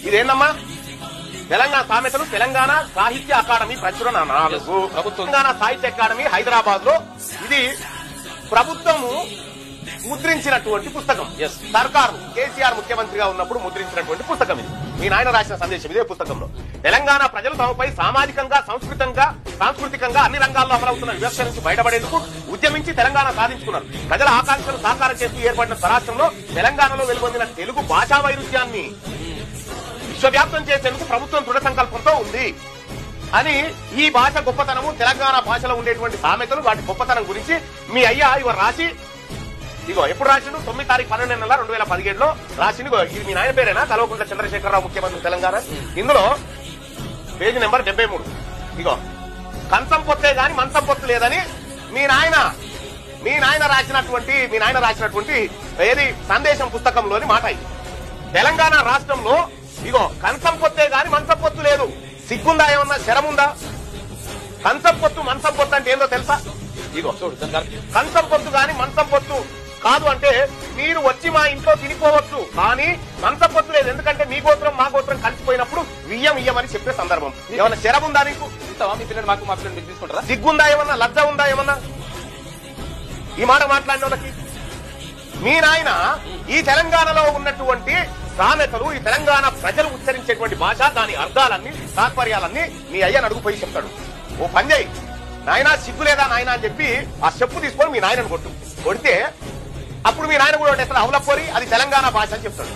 ఇదేందమ్మా తెలంగాణ సామెతలు తెలంగాణ సాహిత్య అకాడమీ ప్రచురణ 4 తెలంగాణ సాహిత్య అకాడమీ హైదరాబాద్ లో ఇది ప్రభుత్వము ముద్రించినటువంటి పుస్తకం. సర్కారు కేసీఆర్ ముఖ్యమంత్రిగా ఉన్నప్పుడు ముద్రించినటువంటి పుస్తకం ఇది. మీ నాయన రాసిన సందేశం ఇదే పుస్తకంలో. తెలంగాణ ప్రజలు తమపై సామాజికంగా సాంస్కృతికంగా అన్ని రంగాల్లో అమలవుతున్న వివక్ష నుంచి బయటపడేందుకు ఉద్యమించి తెలంగాణ సాధించుకున్నారు. ప్రజల ఆకాంక్షలు సాకారం చేస్తూ ఏర్పడిన స్వరాష్ట్రంలో తెలంగాణలో వెలువొందిన తెలుగు భాషా వైరుధ్యాన్ని విశ్వవ్యాప్తం చేసేందుకు ప్రభుత్వం దృఢ సంకల్పంతో ఉంది అని ఈ భాష గొప్పతనము తెలంగాణ భాషలో ఉండేటువంటి సామెతలు వాటి గొప్పతనం గురించి మీ అయ్యా ఇవ రాసి ఇగో ఎప్పుడు రాసిండు 9 తారీఖు 12 నెల 2017లో రాసిండు. ఇది మీ నాయన పేరేనా కల్వకుంట్ల చంద్రశేఖరరావు ముఖ్యమంత్రి తెలంగాణ. ఇందులో పేజీ నెంబర్ 73 ఇగో కంచం పొత్తే గాని మంచం పొత్తు లేదని మీ నాయన రాసినటువంటి ఏది సందేశం పుస్తకంలోని మాట. ఇది తెలంగాణ రాష్ట్రంలో ఇగో కంచం పొత్తే గాని మంచం పొత్తు లేదు. సిగ్గుందా ఏమన్నా శరముందా? కంచం పొత్తు మంచం పొత్తు అంటే ఏందో తెలుసా? ఇగో చూడు కంచం పొత్తు గాని మంచం పొత్తు కాదు అంటే మీరు వచ్చి మా ఇంట్లో తినిపోవచ్చు కానీ మంచం పొత్తు లేదు. ఎందుకంటే మీ గోత్రం మా గోత్రం కలిసిపోయినప్పుడు ఇయ్యమని చెప్పే సందర్భం. ఏమన్నా శరముందా నీకు? మీ పిల్లలు మా పిల్లలు తీసుకుంటారా? సిగ్గుందా ఏమన్నా? లజ్జ ఉందా ఏమన్నా? ఈ మాట మాట్లాడిన వాళ్ళకి మీ నాయన ఈ తెలంగాణలో ఉన్నటువంటి సామెతలు ఈ తెలంగాణ ప్రజలు ఉచ్చరించేటువంటి భాష దాని అర్థాలన్నీ తాత్పర్యాలన్నీ మీ అయ్యని అడుగుపోయి చెప్తాడు. ఓ పని చేయి నాయన సిగ్గులేదా నాయన అని చెప్పి ఆ చెప్పు తీసుకొని మీ నాయనను కొడితే అప్పుడు మీ నాయన కూడా అవులపోరి అది తెలంగాణ భాష అని చెప్తాడు.